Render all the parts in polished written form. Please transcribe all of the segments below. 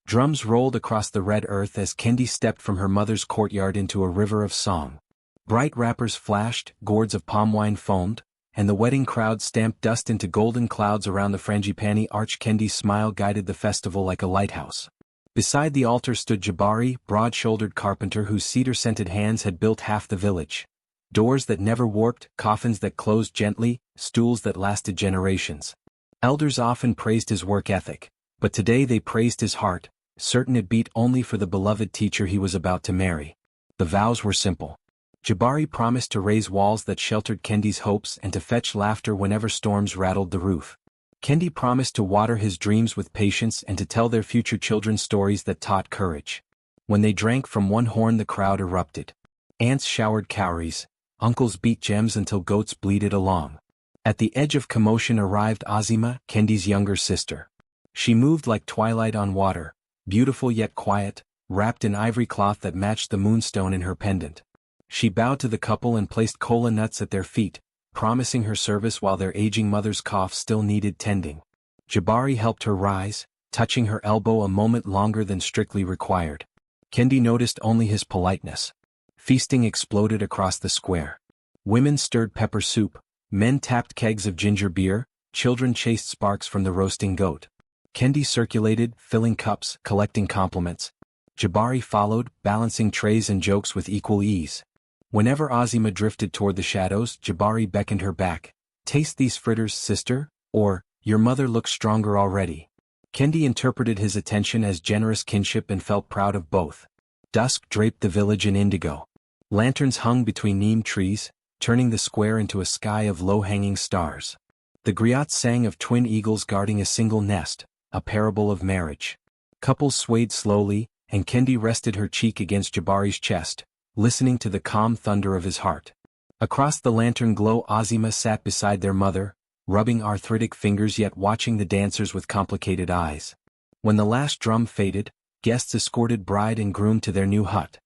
Drums rolled across the red earth as Kendi stepped from her mother's courtyard into a river of song. Bright wrappers flashed, gourds of palm wine foamed, and the wedding crowd stamped dust into golden clouds around the frangipani arch. Kendi's smile guided the festival like a lighthouse. Beside the altar stood Jabari, broad-shouldered carpenter whose cedar-scented hands had built half the village. Doors that never warped, coffins that closed gently, stools that lasted generations. Elders often praised his work ethic, but today they praised his heart, certain it beat only for the beloved teacher he was about to marry. The vows were simple. Jabari promised to raise walls that sheltered Kendi's hopes and to fetch laughter whenever storms rattled the roof. Kendi promised to water his dreams with patience and to tell their future children stories that taught courage. When they drank from one horn, the crowd erupted. Aunts showered cowries, uncles beat gems until goats bleated along. At the edge of commotion arrived Azima, Kendi's younger sister. She moved like twilight on water, beautiful yet quiet, wrapped in ivory cloth that matched the moonstone in her pendant. She bowed to the couple and placed kola nuts at their feet, promising her service while their aging mother's cough still needed tending. Jabari helped her rise, touching her elbow a moment longer than strictly required. Kendi noticed only his politeness. Feasting exploded across the square. Women stirred pepper soup, men tapped kegs of ginger beer, children chased sparks from the roasting goat. Kendi circulated, filling cups, collecting compliments. Jabari followed, balancing trays and jokes with equal ease. Whenever Azima drifted toward the shadows, Jabari beckoned her back. "Taste these fritters, sister," or, "Your mother looks stronger already." Kendi interpreted his attention as generous kinship and felt proud of both. Dusk draped the village in indigo. Lanterns hung between neem trees, turning the square into a sky of low-hanging stars. The griots sang of twin eagles guarding a single nest, a parable of marriage. Couples swayed slowly, and Kendi rested her cheek against Jabari's chest, listening to the calm thunder of his heart. Across the lantern glow, Azima sat beside their mother, rubbing arthritic fingers yet watching the dancers with complicated eyes. When the last drum faded, guests escorted bride and groom to their new hut.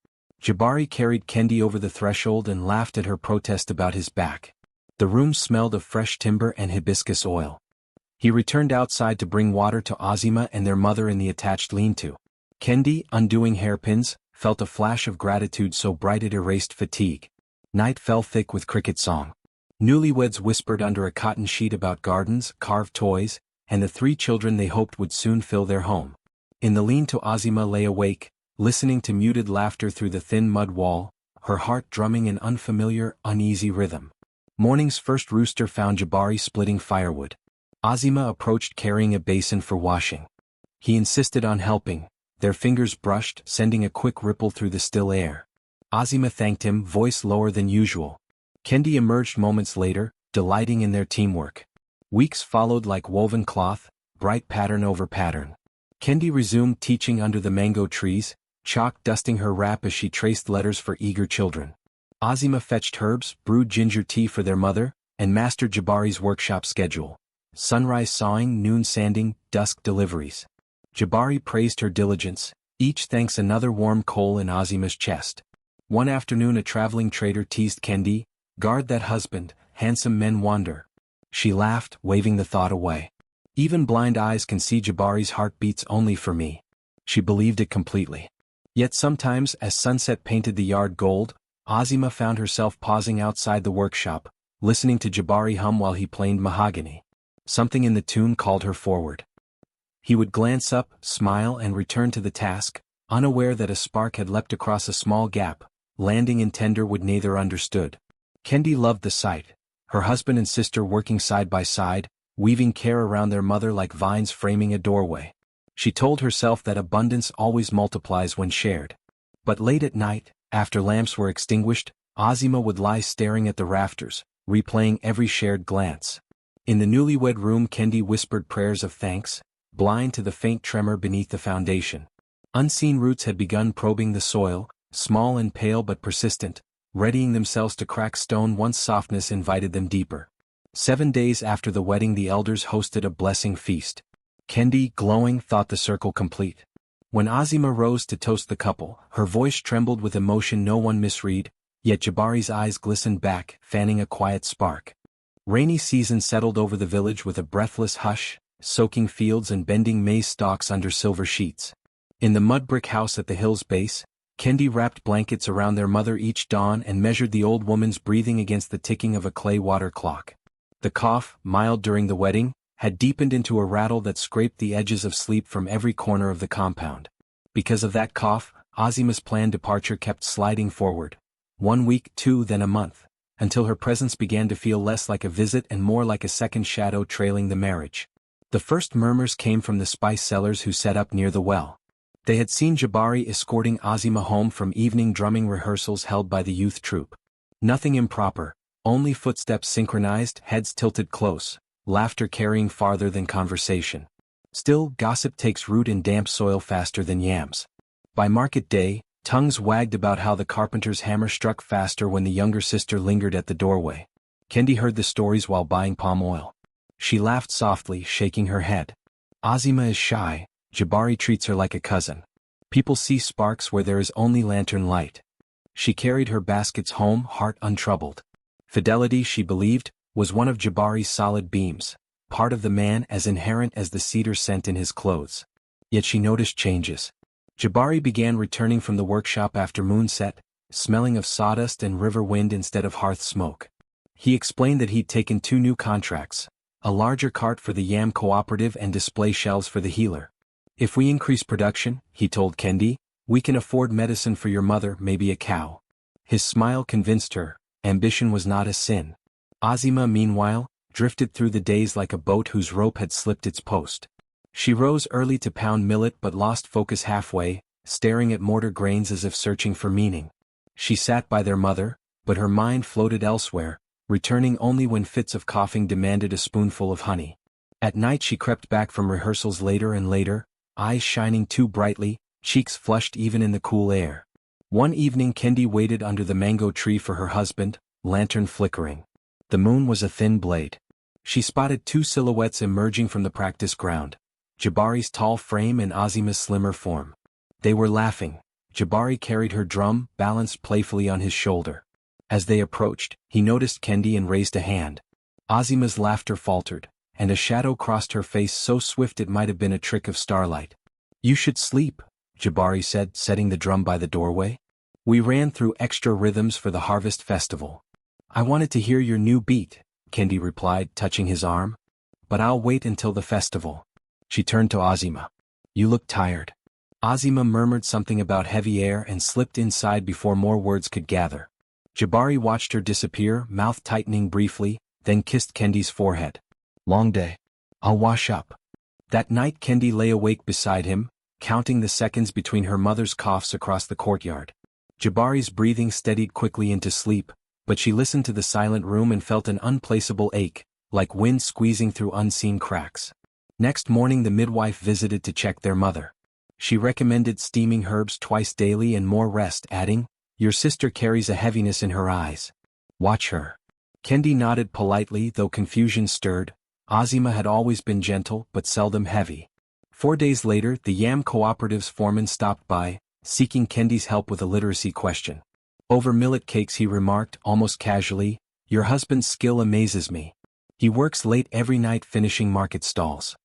Jabari carried Kendi over the threshold and laughed at her protest about his back. The room smelled of fresh timber and hibiscus oil. He returned outside to bring water to Azima and their mother in the attached lean-to. Kendi, undoing hairpins, felt a flash of gratitude so bright it erased fatigue. Night fell thick with cricket song. Newlyweds whispered under a cotton sheet about gardens, carved toys, and the 3 children they hoped would soon fill their home. In the lean-to, Azima lay awake, listening to muted laughter through the thin mud wall, her heart drumming in unfamiliar, uneasy rhythm. Morning's first rooster found Jabari splitting firewood. Azima approached carrying a basin for washing. He insisted on helping. Their fingers brushed, sending a quick ripple through the still air. Azima thanked him, voice lower than usual. Kendi emerged moments later, delighting in their teamwork. Weeks followed like woven cloth, bright pattern over pattern. Kendi resumed teaching under the mango trees, chalk dusting her wrap as she traced letters for eager children. Azima fetched herbs, brewed ginger tea for their mother, and mastered Jabari's workshop schedule. Sunrise sawing, noon sanding, dusk deliveries. Jabari praised her diligence, each thanks another warm coal in Azima's chest. One afternoon a traveling trader teased Kendi, "Guard that husband, handsome men wander." She laughed, waving the thought away. "Even blind eyes can see Jabari's heart beats only for me." She believed it completely. Yet sometimes, as sunset painted the yard gold, Azima found herself pausing outside the workshop, listening to Jabari hum while he planed mahogany. Something in the tune called her forward. He would glance up, smile and return to the task, unaware that a spark had leapt across a small gap, landing in tender wood neither understood. Kendi loved the sight, her husband and sister working side by side, weaving care around their mother like vines framing a doorway. She told herself that abundance always multiplies when shared. But late at night, after lamps were extinguished, Azima would lie staring at the rafters, replaying every shared glance. In the newlywed room, Kendi whispered prayers of thanks, blind to the faint tremor beneath the foundation. Unseen roots had begun probing the soil, small and pale but persistent, readying themselves to crack stone once softness invited them deeper. 7 days after the wedding, the elders hosted a blessing feast. Kendi, glowing, thought the circle complete. When Azima rose to toast the couple, her voice trembled with emotion no one misread, yet Jabari's eyes glistened back, fanning a quiet spark. Rainy season settled over the village with a breathless hush, soaking fields and bending maize stalks under silver sheets. In the mud brick house at the hill's base, Kendi wrapped blankets around their mother each dawn and measured the old woman's breathing against the ticking of a clay water clock. The cough, mild during the wedding, had deepened into a rattle that scraped the edges of sleep from every corner of the compound. Because of that cough, Azima's planned departure kept sliding forward. 1 week, 2, then a month, until her presence began to feel less like a visit and more like a second shadow trailing the marriage. The first murmurs came from the spice sellers who set up near the well. They had seen Jabari escorting Azima home from evening drumming rehearsals held by the youth troupe. Nothing improper, only footsteps synchronized, heads tilted close, laughter carrying farther than conversation. Still, gossip takes root in damp soil faster than yams. By market day, tongues wagged about how the carpenter's hammer struck faster when the younger sister lingered at the doorway. Kendi heard the stories while buying palm oil. She laughed softly, shaking her head. Azima is shy, Jabari treats her like a cousin. People see sparks where there is only lantern light. She carried her baskets home, heart untroubled. Fidelity, she believed, was one of Jabari's solid beams, part of the man as inherent as the cedar scent in his clothes. Yet she noticed changes. Jabari began returning from the workshop after moonset, smelling of sawdust and river wind instead of hearth smoke. He explained that he'd taken 2 new contracts, a larger cart for the yam cooperative and display shelves for the healer. If we increase production, he told Kendi, we can afford medicine for your mother, maybe a cow. His smile convinced her, ambition was not a sin. Azima, meanwhile, drifted through the days like a boat whose rope had slipped its post. She rose early to pound millet but lost focus halfway, staring at mortar grains as if searching for meaning. She sat by their mother, but her mind floated elsewhere, returning only when fits of coughing demanded a spoonful of honey. At night she crept back from rehearsals later and later, eyes shining too brightly, cheeks flushed even in the cool air. One evening Kendi waited under the mango tree for her husband, lantern flickering. The moon was a thin blade. She spotted 2 silhouettes emerging from the practice ground, Jabari's tall frame and Azima's slimmer form. They were laughing. Jabari carried her drum, balanced playfully on his shoulder. As they approached, he noticed Kendi and raised a hand. Azima's laughter faltered, and a shadow crossed her face so swift it might have been a trick of starlight. You should sleep, Jabari said, setting the drum by the doorway. We ran through extra rhythms for the harvest festival. I wanted to hear your new beat, Kendi replied, touching his arm. But I'll wait until the festival. She turned to Azima. You look tired. Azima murmured something about heavy air and slipped inside before more words could gather. Jabari watched her disappear, mouth tightening briefly, then kissed Kendi's forehead. Long day. I'll wash up. That night Kendi lay awake beside him, counting the seconds between her mother's coughs across the courtyard. Jabari's breathing steadied quickly into sleep, but she listened to the silent room and felt an unplaceable ache, like wind squeezing through unseen cracks. Next morning the midwife visited to check their mother. She recommended steaming herbs twice daily and more rest, adding, your sister carries a heaviness in her eyes. Watch her. Kendi nodded politely, though confusion stirred. Azima had always been gentle but seldom heavy. 4 days later the Yam Cooperative's foreman stopped by, seeking Kendi's help with a literacy question. Over millet cakes he remarked, almost casually, your husband's skill amazes me. He works late every night finishing market stalls.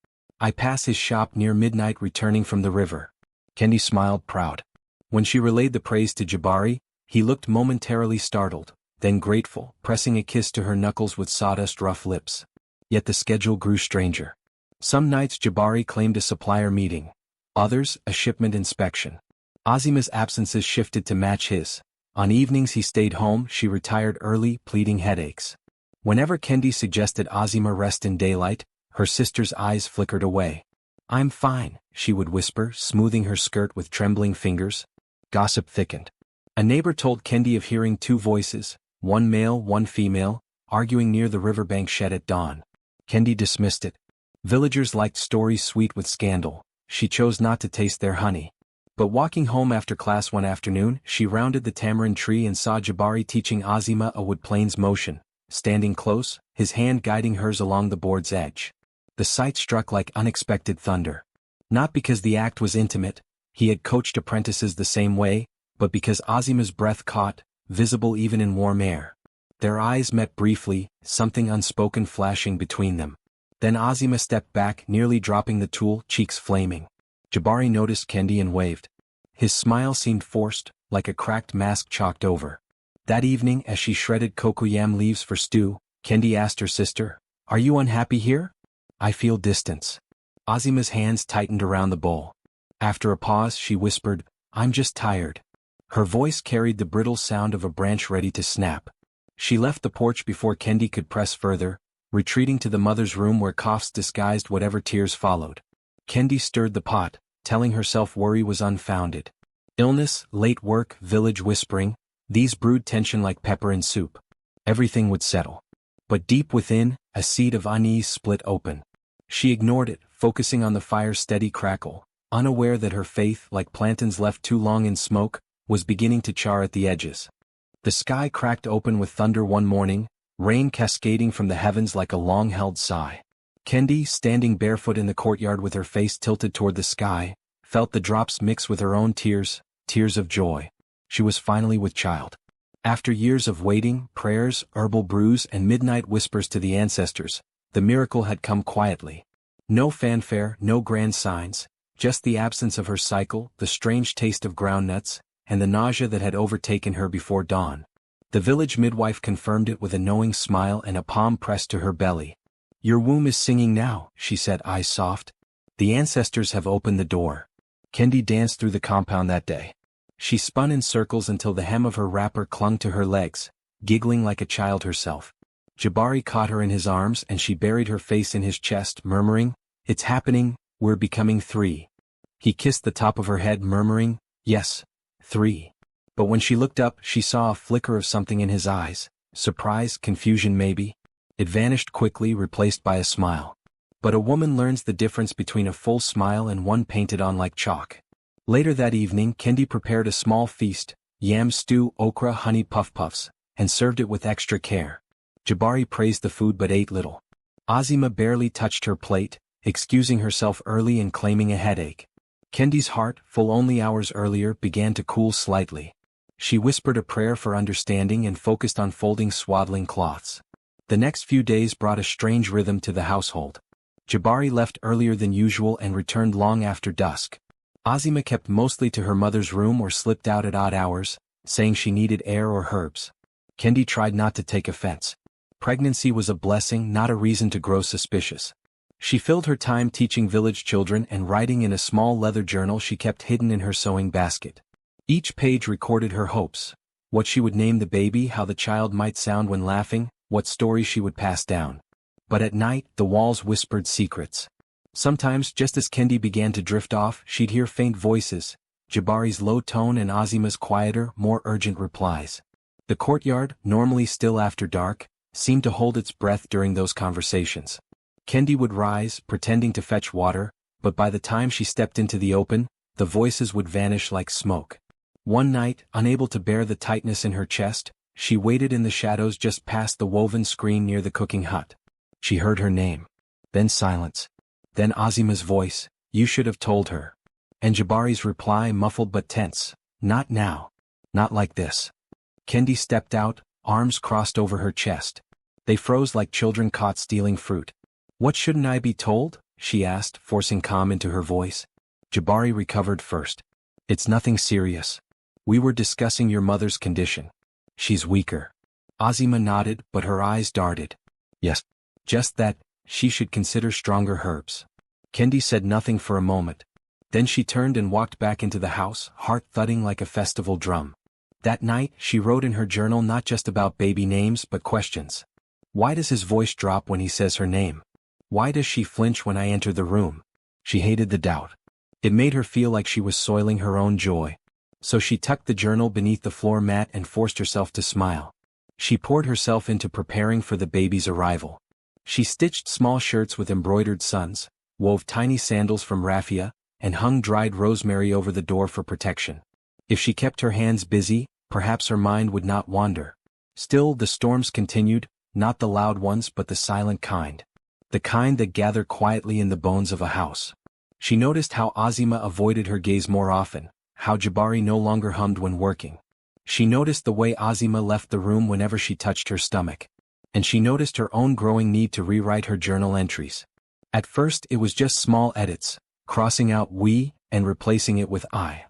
I pass his shop near midnight returning from the river. Kendi smiled, proud. When she relayed the praise to Jabari, he looked momentarily startled, then grateful, pressing a kiss to her knuckles with sawdust-rough lips. Yet the schedule grew stranger. Some nights Jabari claimed a supplier meeting. Others, a shipment inspection. Azima's absences shifted to match his. On evenings he stayed home, she retired early, pleading headaches. Whenever Kendi suggested Azima rest in daylight, her sister's eyes flickered away. I'm fine, she would whisper, smoothing her skirt with trembling fingers. Gossip thickened. A neighbor told Kendi of hearing 2 voices, one male, one female, arguing near the riverbank shed at dawn. Kendi dismissed it. Villagers liked stories sweet with scandal. She chose not to taste their honey. But walking home after class one afternoon, she rounded the tamarind tree and saw Jabari teaching Azima a wood plane's motion, standing close, his hand guiding hers along the board's edge. The sight struck like unexpected thunder. Not because the act was intimate, he had coached apprentices the same way, but because Azima's breath caught, visible even in warm air. Their eyes met briefly, something unspoken flashing between them. Then Azima stepped back, nearly dropping the tool, cheeks flaming. Jabari noticed Kendi and waved. His smile seemed forced, like a cracked mask chalked over. That evening, as she shredded cocoyam leaves for stew, Kendi asked her sister, "Are you unhappy here?" "I feel distance." Azima's hands tightened around the bowl. After a pause, she whispered, "I'm just tired." Her voice carried the brittle sound of a branch ready to snap. She left the porch before Kendi could press further, retreating to the mother's room where coughs disguised whatever tears followed. Kendi stirred the pot, telling herself worry was unfounded. Illness, late work, village whispering, these brewed tension like pepper in soup. Everything would settle. But deep within, a seed of unease split open. She ignored it, focusing on the fire's steady crackle, unaware that her faith, like plantains left too long in smoke, was beginning to char at the edges. The sky cracked open with thunder one morning, rain cascading from the heavens like a long-held sigh. Kendi, standing barefoot in the courtyard with her face tilted toward the sky, felt the drops mix with her own tears, tears of joy. She was finally with child. After years of waiting, prayers, herbal brews, and midnight whispers to the ancestors, the miracle had come quietly. No fanfare, no grand signs, just the absence of her cycle, the strange taste of groundnuts, and the nausea that had overtaken her before dawn. The village midwife confirmed it with a knowing smile and a palm pressed to her belly. "Your womb is singing now," she said, eyes soft. "The ancestors have opened the door." Kendi danced through the compound that day. She spun in circles until the hem of her wrapper clung to her legs, giggling like a child herself. Jabari caught her in his arms and she buried her face in his chest, murmuring, "It's happening, we're becoming 3. He kissed the top of her head, murmuring, "Yes, 3. But when she looked up, she saw a flicker of something in his eyes, surprise, confusion maybe. It vanished quickly, replaced by a smile. But a woman learns the difference between a full smile and one painted on like chalk. Later that evening, Kendi prepared a small feast, yam stew, okra, honey puff-puffs, and served it with extra care. Jabari praised the food but ate little. Azima barely touched her plate, excusing herself early and claiming a headache. Kendi's heart, full only hours earlier, began to cool slightly. She whispered a prayer for understanding and focused on folding swaddling cloths. The next few days brought a strange rhythm to the household. Jabari left earlier than usual and returned long after dusk. Azima kept mostly to her mother's room or slipped out at odd hours, saying she needed air or herbs. Kendi tried not to take offense. Pregnancy was a blessing, not a reason to grow suspicious. She filled her time teaching village children and writing in a small leather journal she kept hidden in her sewing basket. Each page recorded her hopes: what she would name the baby, how the child might sound when laughing, what stories she would pass down. But at night, the walls whispered secrets. Sometimes, just as Kendi began to drift off, she'd hear faint voices, Jabari's low tone and Azima's quieter, more urgent replies. The courtyard, normally still after dark, seemed to hold its breath during those conversations. Kendi would rise, pretending to fetch water, but by the time she stepped into the open, the voices would vanish like smoke. One night, unable to bear the tightness in her chest, she waited in the shadows just past the woven screen near the cooking hut. She heard her name. Then silence. Then Azima's voice, "You should have told her." And Jabari's reply, muffled but tense, "Not now. Not like this." Kendi stepped out, arms crossed over her chest. They froze like children caught stealing fruit. "What shouldn't I be told?" she asked, forcing calm into her voice. Jabari recovered first. "It's nothing serious. We were discussing your mother's condition. She's weaker." Azima nodded, but her eyes darted. "Yes. Just that, she should consider stronger herbs." Kendi said nothing for a moment. Then she turned and walked back into the house, heart thudding like a festival drum. That night, she wrote in her journal not just about baby names but questions. Why does his voice drop when he says her name? Why does she flinch when I enter the room? She hated the doubt. It made her feel like she was soiling her own joy. So she tucked the journal beneath the floor mat and forced herself to smile. She poured herself into preparing for the baby's arrival. She stitched small shirts with embroidered suns, wove tiny sandals from raffia, and hung dried rosemary over the door for protection. If she kept her hands busy, perhaps her mind would not wander. Still, the storms continued, not the loud ones but the silent kind. The kind that gather quietly in the bones of a house. She noticed how Azima avoided her gaze more often, how Jabari no longer hummed when working. She noticed the way Azima left the room whenever she touched her stomach. And she noticed her own growing need to rewrite her journal entries. At first it was just small edits, crossing out "we" and replacing it with I.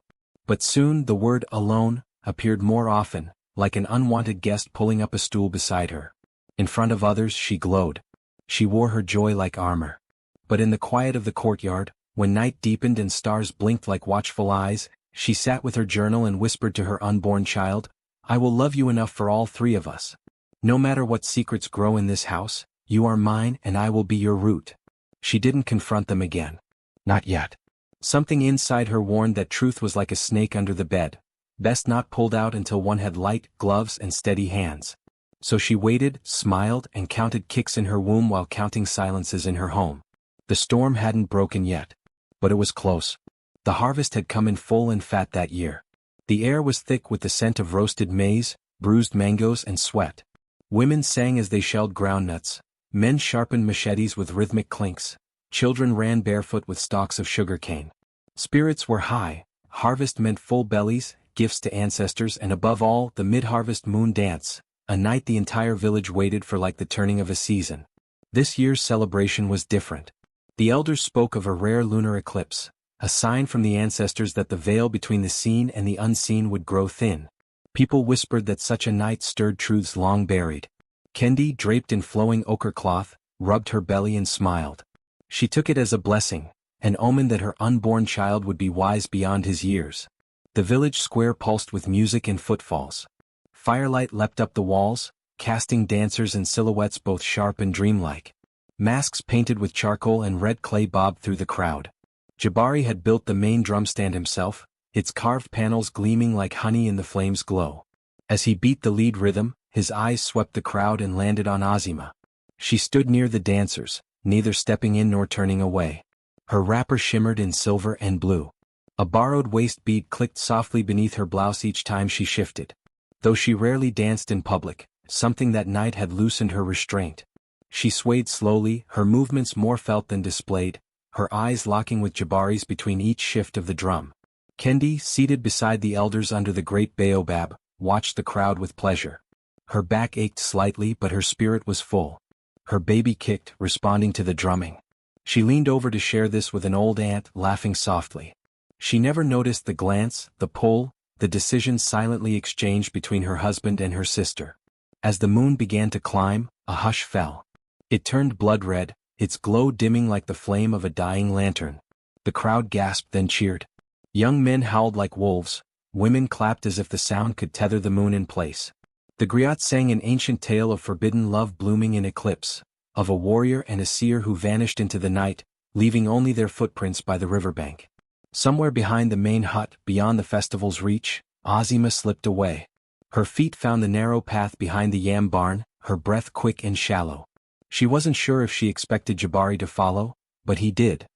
But soon the word alone appeared more often, like an unwanted guest pulling up a stool beside her. In front of others she glowed. She wore her joy like armor. But in the quiet of the courtyard, when night deepened and stars blinked like watchful eyes, she sat with her journal and whispered to her unborn child, "I will love you enough for all three of us. No matter what secrets grow in this house, you are mine and I will be your root." She didn't confront them again. Not yet. Something inside her warned that truth was like a snake under the bed, best not pulled out until one had light gloves and steady hands. So she waited, smiled, and counted kicks in her womb while counting silences in her home. The storm hadn't broken yet. But it was close. The harvest had come in full and fat that year. The air was thick with the scent of roasted maize, bruised mangoes and sweat. Women sang as they shelled groundnuts. Men sharpened machetes with rhythmic clinks. Children ran barefoot with stalks of sugarcane. Spirits were high. Harvest meant full bellies, gifts to ancestors, and above all, the mid-harvest moon dance, a night the entire village waited for like the turning of a season. This year's celebration was different. The elders spoke of a rare lunar eclipse, a sign from the ancestors that the veil between the seen and the unseen would grow thin. People whispered that such a night stirred truths long buried. Kendi, draped in flowing ochre cloth, rubbed her belly and smiled. She took it as a blessing, an omen that her unborn child would be wise beyond his years. The village square pulsed with music and footfalls. Firelight leapt up the walls, casting dancers and silhouettes both sharp and dreamlike. Masks painted with charcoal and red clay bobbed through the crowd. Jabari had built the main drum stand himself, its carved panels gleaming like honey in the flame's glow. As he beat the lead rhythm, his eyes swept the crowd and landed on Azima. She stood near the dancers, neither stepping in nor turning away. Her wrapper shimmered in silver and blue. A borrowed waist bead clicked softly beneath her blouse each time she shifted. Though she rarely danced in public, something that night had loosened her restraint. She swayed slowly, her movements more felt than displayed, her eyes locking with Jabari's between each shift of the drum. Kendi, seated beside the elders under the great baobab, watched the crowd with pleasure. Her back ached slightly but her spirit was full. Her baby kicked, responding to the drumming. She leaned over to share this with an old aunt, laughing softly. She never noticed the glance, the pull, the decision silently exchanged between her husband and her sister. As the moon began to climb, a hush fell. It turned blood red, its glow dimming like the flame of a dying lantern. The crowd gasped then cheered. Young men howled like wolves, women clapped as if the sound could tether the moon in place. The griot sang an ancient tale of forbidden love blooming in eclipse, of a warrior and a seer who vanished into the night, leaving only their footprints by the riverbank. Somewhere behind the main hut, beyond the festival's reach, Azima slipped away. Her feet found the narrow path behind the yam barn, her breath quick and shallow. She wasn't sure if she expected Jabari to follow, but he did.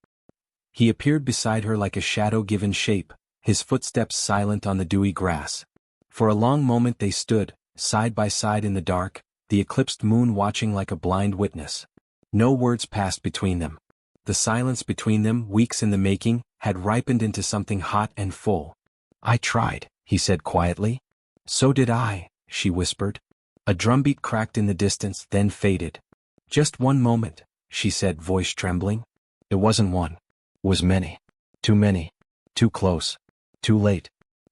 He appeared beside her like a shadow given shape, his footsteps silent on the dewy grass. For a long moment they stood, side by side in the dark, the eclipsed moon watching like a blind witness. No words passed between them. The silence between them, weeks in the making, had ripened into something hot and full. "I tried," he said quietly. "So did I," she whispered. A drumbeat cracked in the distance, then faded. "Just one moment," she said, voice trembling. "It wasn't one. It was many. Too many. Too close. Too late."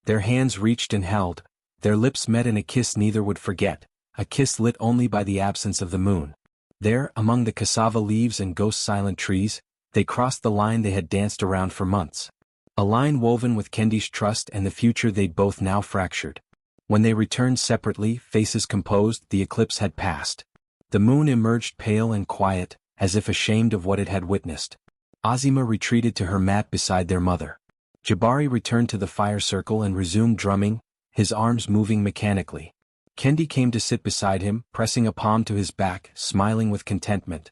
Their hands reached and held. Their lips met in a kiss neither would forget, a kiss lit only by the absence of the moon. There, among the cassava leaves and ghost-silent trees, they crossed the line they had danced around for months. A line woven with Kendi's trust and the future they'd both now fractured. When they returned separately, faces composed, the eclipse had passed. The moon emerged pale and quiet, as if ashamed of what it had witnessed. Azima retreated to her mat beside their mother. Jabari returned to the fire circle and resumed drumming, his arms moving mechanically. Kendi came to sit beside him, pressing a palm to his back, smiling with contentment.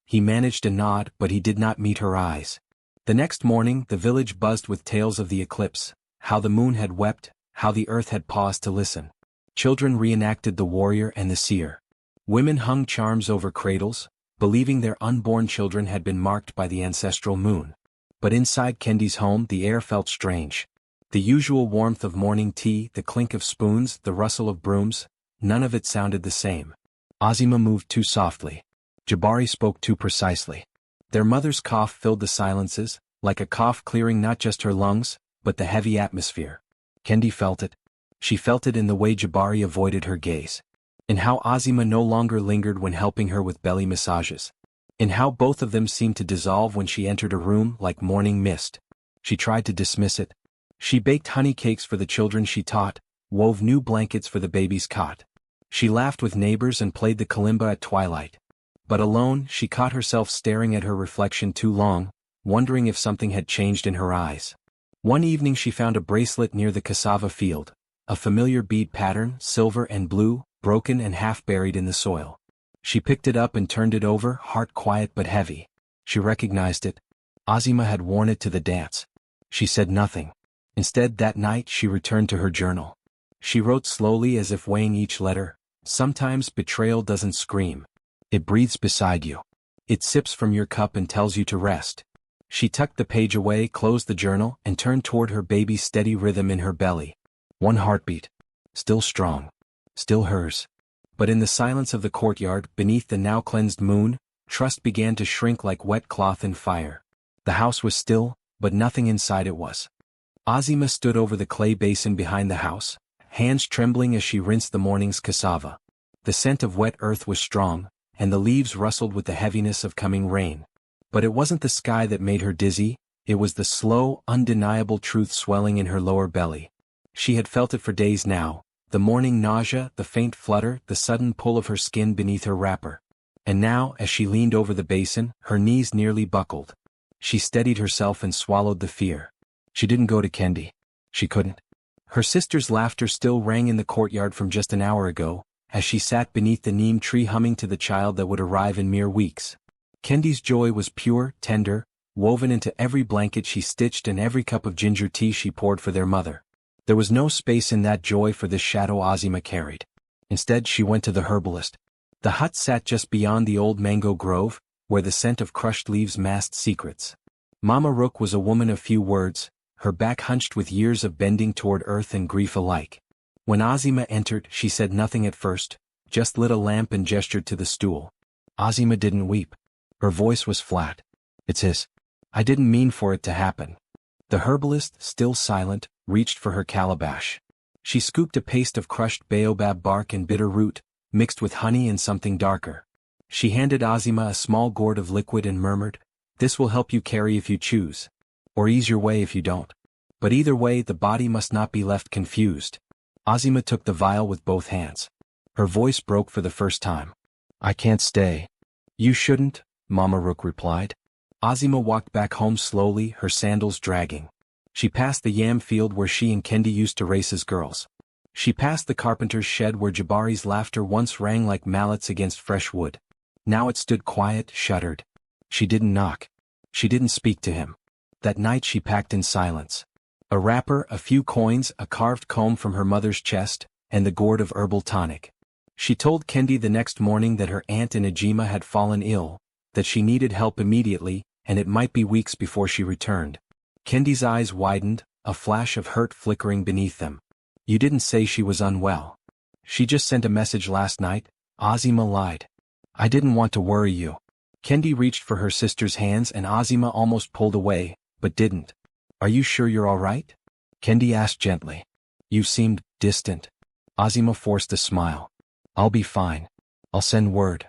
He managed a nod, but he did not meet her eyes. The next morning, the village buzzed with tales of the eclipse, how the moon had wept, how the earth had paused to listen. Children reenacted the warrior and the seer. Women hung charms over cradles, believing their unborn children had been marked by the ancestral moon. But inside Kendi's home the air felt strange. The usual warmth of morning tea, the clink of spoons, the rustle of brooms, none of it sounded the same. Azima moved too softly. Jabari spoke too precisely. Their mother's cough filled the silences, like a cough clearing not just her lungs, but the heavy atmosphere. Kendi felt it. She felt it in the way Jabari avoided her gaze. In how Azima no longer lingered when helping her with belly massages. In how both of them seemed to dissolve when she entered a room like morning mist. She tried to dismiss it. She baked honey cakes for the children she taught, wove new blankets for the baby's cot. She laughed with neighbors and played the kalimba at twilight. But alone, she caught herself staring at her reflection too long, wondering if something had changed in her eyes. One evening she found a bracelet near the cassava field, a familiar bead pattern, silver and blue, broken and half buried in the soil. She picked it up and turned it over, heart quiet but heavy. She recognized it. Azima had worn it to the dance. She said nothing. Instead, that night she returned to her journal. She wrote slowly as if weighing each letter. Sometimes betrayal doesn't scream. It breathes beside you. It sips from your cup and tells you to rest. She tucked the page away, closed the journal, and turned toward her baby's steady rhythm in her belly. One heartbeat. Still strong. Still hers. But in the silence of the courtyard, beneath the now cleansed moon, trust began to shrink like wet cloth in fire. The house was still, but nothing inside it was. Azima stood over the clay basin behind the house, hands trembling as she rinsed the morning's cassava. The scent of wet earth was strong, and the leaves rustled with the heaviness of coming rain. But it wasn't the sky that made her dizzy, it was the slow, undeniable truth swelling in her lower belly. She had felt it for days now, the morning nausea, the faint flutter, the sudden pull of her skin beneath her wrapper. And now, as she leaned over the basin, her knees nearly buckled. She steadied herself and swallowed the fear. She didn't go to Kendi. She couldn't. Her sister's laughter still rang in the courtyard from just an hour ago, as she sat beneath the neem tree humming to the child that would arrive in mere weeks. Kendi's joy was pure, tender, woven into every blanket she stitched and every cup of ginger tea she poured for their mother. There was no space in that joy for the shadow Azima carried. Instead, she went to the herbalist. The hut sat just beyond the old mango grove, where the scent of crushed leaves masked secrets. Mama Rook was a woman of few words, her back hunched with years of bending toward earth and grief alike. When Azima entered, she said nothing at first, just lit a lamp and gestured to the stool. Azima didn't weep. Her voice was flat. "It's his. I didn't mean for it to happen." The herbalist, still silent, reached for her calabash. She scooped a paste of crushed baobab bark and bitter root, mixed with honey and something darker. She handed Azima a small gourd of liquid and murmured, "This will help you carry if you choose. Or ease your way if you don't. But either way, the body must not be left confused." Azima took the vial with both hands. Her voice broke for the first time. "I can't stay." "You shouldn't," Mama Rook replied. Azima walked back home slowly, her sandals dragging. She passed the yam field where she and Kendi used to race as girls. She passed the carpenter's shed where Jabari's laughter once rang like mallets against fresh wood. Now it stood quiet, shuttered. She didn't knock. She didn't speak to him. That night she packed in silence. A wrapper, a few coins, a carved comb from her mother's chest, and the gourd of herbal tonic. She told Kendi the next morning that her aunt in Ejima had fallen ill, that she needed help immediately, and it might be weeks before she returned. Kendi's eyes widened, a flash of hurt flickering beneath them. "You didn't say she was unwell." "She just sent a message last night," Azima lied. "I didn't want to worry you." Kendi reached for her sister's hands and Azima almost pulled away, but didn't. "Are you sure you're all right?" Kendi asked gently. "You seemed distant." Azima forced a smile. "I'll be fine. I'll send word."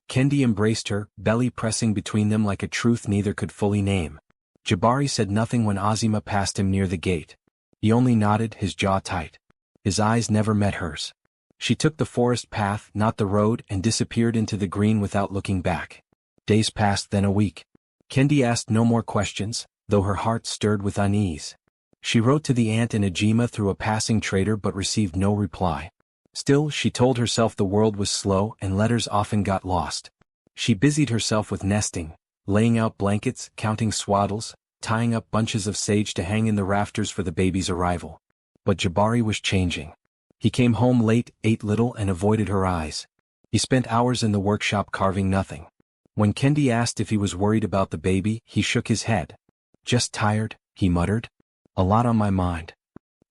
Kendi embraced her, belly pressing between them like a truth neither could fully name. Jabari said nothing when Azima passed him near the gate. He only nodded, his jaw tight. His eyes never met hers. She took the forest path, not the road, and disappeared into the green without looking back. Days passed, then a week. Kendi asked no more questions, though her heart stirred with unease. She wrote to the aunt in Ejima through a passing trader but received no reply. Still, she told herself the world was slow and letters often got lost. She busied herself with nesting, laying out blankets, counting swaddles, tying up bunches of sage to hang in the rafters for the baby's arrival. But Jabari was changing. He came home late, ate little and avoided her eyes. He spent hours in the workshop carving nothing. When Kendi asked if he was worried about the baby, he shook his head. "Just tired," he muttered. "A lot on my mind."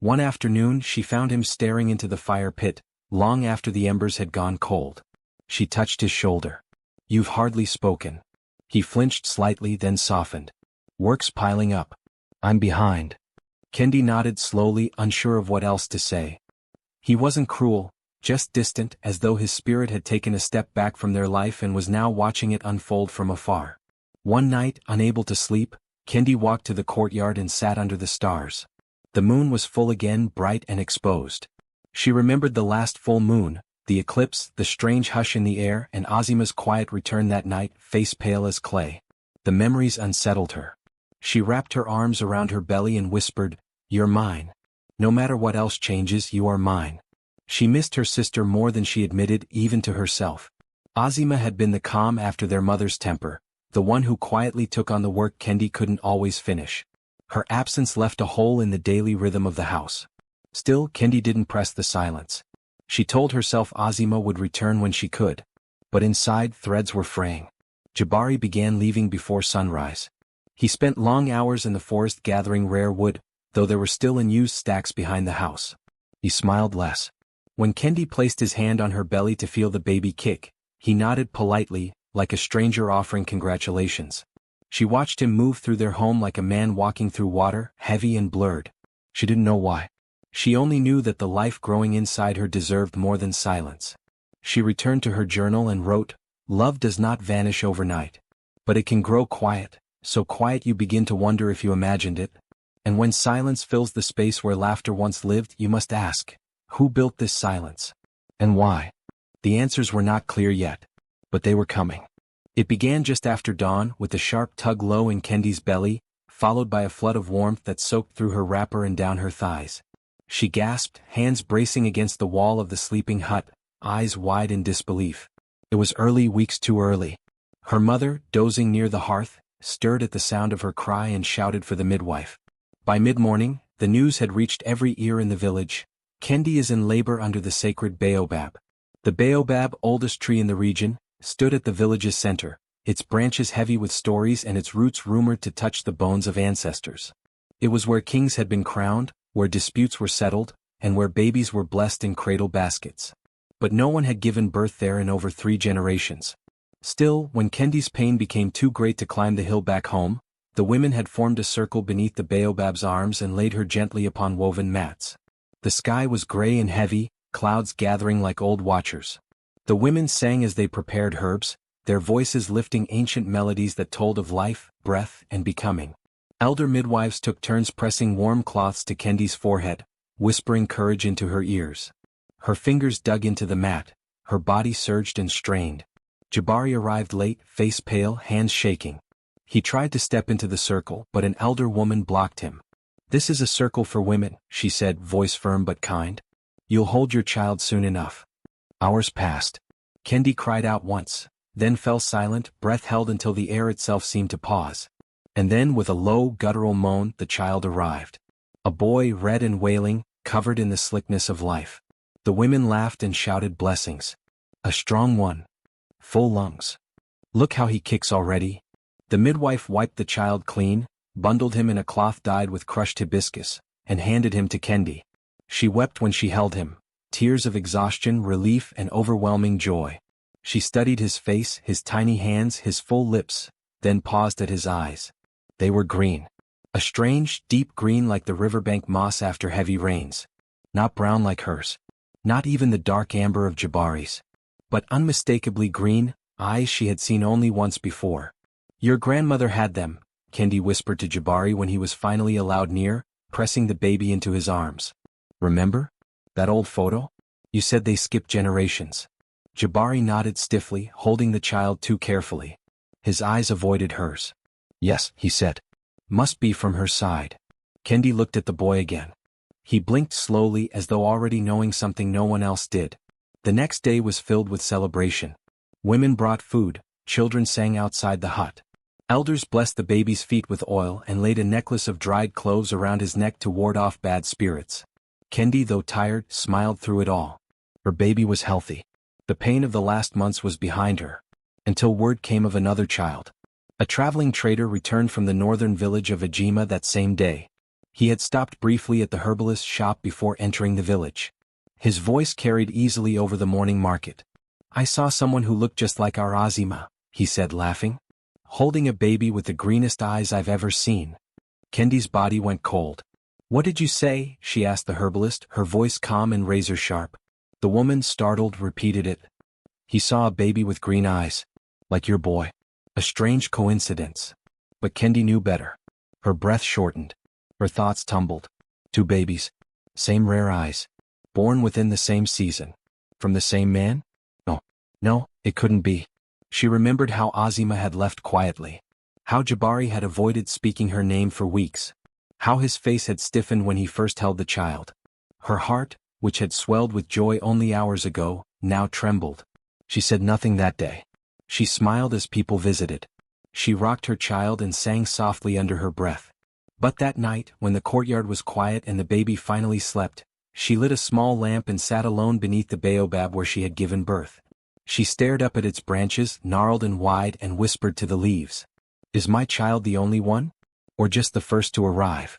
One afternoon she found him staring into the fire pit, long after the embers had gone cold. She touched his shoulder. "You've hardly spoken." He flinched slightly, then softened. Work's piling up. I'm behind. Kendi nodded slowly, unsure of what else to say. He wasn't cruel, just distant, as though his spirit had taken a step back from their life and was now watching it unfold from afar. One night, unable to sleep, Kendi walked to the courtyard and sat under the stars. The moon was full again, bright and exposed. She remembered the last full moon, the eclipse, the strange hush in the air, and Azima's quiet return that night, face pale as clay. The memories unsettled her. She wrapped her arms around her belly and whispered, "You're mine. No matter what else changes, you are mine." She missed her sister more than she admitted, even to herself. Azima had been the calm after their mother's temper, the one who quietly took on the work Kendi couldn't always finish. Her absence left a hole in the daily rhythm of the house. Still, Kendi didn't press the silence. She told herself Azima would return when she could. But inside, threads were fraying. Jabari began leaving before sunrise. He spent long hours in the forest gathering rare wood, though there were still unused stacks behind the house. He smiled less. When Kendi placed his hand on her belly to feel the baby kick, he nodded politely, like a stranger offering congratulations. She watched him move through their home like a man walking through water, heavy and blurred. She didn't know why. She only knew that the life growing inside her deserved more than silence. She returned to her journal and wrote, "Love does not vanish overnight. But it can grow quiet, so quiet you begin to wonder if you imagined it. And when silence fills the space where laughter once lived, you must ask, who built this silence? And why?" The answers were not clear yet. But they were coming. It began just after dawn, with a sharp tug low in Kendi's belly, followed by a flood of warmth that soaked through her wrapper and down her thighs. She gasped, hands bracing against the wall of the sleeping hut, eyes wide in disbelief. It was early, weeks too early. Her mother, dozing near the hearth, stirred at the sound of her cry and shouted for the midwife. By mid-morning, the news had reached every ear in the village. Kendi is in labor under the sacred baobab. The baobab, oldest tree in the region, stood at the village's center, its branches heavy with stories and its roots rumored to touch the bones of ancestors. It was where kings had been crowned, where disputes were settled, and where babies were blessed in cradle baskets. But no one had given birth there in over 3 generations. Still, when Kendi's pain became too great to climb the hill back home, the women had formed a circle beneath the baobab's arms and laid her gently upon woven mats. The sky was gray and heavy, clouds gathering like old watchers. The women sang as they prepared herbs, their voices lifting ancient melodies that told of life, breath, and becoming. Elder midwives took turns pressing warm cloths to Kendi's forehead, whispering courage into her ears. Her fingers dug into the mat, her body surged and strained. Jabari arrived late, face pale, hands shaking. He tried to step into the circle, but an elder woman blocked him. "This is a circle for women," she said, voice firm but kind. "You'll hold your child soon enough." Hours passed. Kendi cried out once, then fell silent, breath held until the air itself seemed to pause. And then, with a low, guttural moan, the child arrived. A boy, red and wailing, covered in the slickness of life. The women laughed and shouted blessings. "A strong one. Full lungs. Look how he kicks already." The midwife wiped the child clean, bundled him in a cloth dyed with crushed hibiscus, and handed him to Kendi. She wept when she held him, tears of exhaustion, relief, and overwhelming joy. She studied his face, his tiny hands, his full lips, then paused at his eyes. They were green. A strange, deep green like the riverbank moss after heavy rains. Not brown like hers. Not even the dark amber of Jabari's. But unmistakably green, eyes she had seen only once before. "Your grandmother had them," Kendi whispered to Jabari when he was finally allowed near, pressing the baby into his arms. "Remember? That old photo? You said they skipped generations." Jabari nodded stiffly, holding the child too carefully. His eyes avoided hers. "Yes," he said. "Must be from her side." Kendi looked at the boy again. He blinked slowly as though already knowing something no one else did. The next day was filled with celebration. Women brought food, children sang outside the hut. Elders blessed the baby's feet with oil and laid a necklace of dried cloves around his neck to ward off bad spirits. Kendi, though tired, smiled through it all. Her baby was healthy. The pain of the last months was behind her. Until word came of another child. A traveling trader returned from the northern village of Ajima that same day. He had stopped briefly at the herbalist's shop before entering the village. His voice carried easily over the morning market. "I saw someone who looked just like our Azima," he said, laughing. holding a baby with the greenest eyes I've ever seen. Kendi's body went cold. "What did you say?" she asked the herbalist, her voice calm and razor-sharp. The woman, startled, repeated it. "He saw a baby with green eyes. Like your boy." A strange coincidence. But Kendi knew better. Her breath shortened. Her thoughts tumbled. Two babies. Same rare eyes. Born within the same season. From the same man? No, it couldn't be. She remembered how Azima had left quietly. How Jabari had avoided speaking her name for weeks. How his face had stiffened when he first held the child. Her heart, which had swelled with joy only hours ago, now trembled. She said nothing that day. She smiled as people visited. She rocked her child and sang softly under her breath. But that night, when the courtyard was quiet and the baby finally slept, she lit a small lamp and sat alone beneath the baobab where she had given birth. She stared up at its branches, gnarled and wide, and whispered to the leaves. "Is my child the only one? Or just the first to arrive?"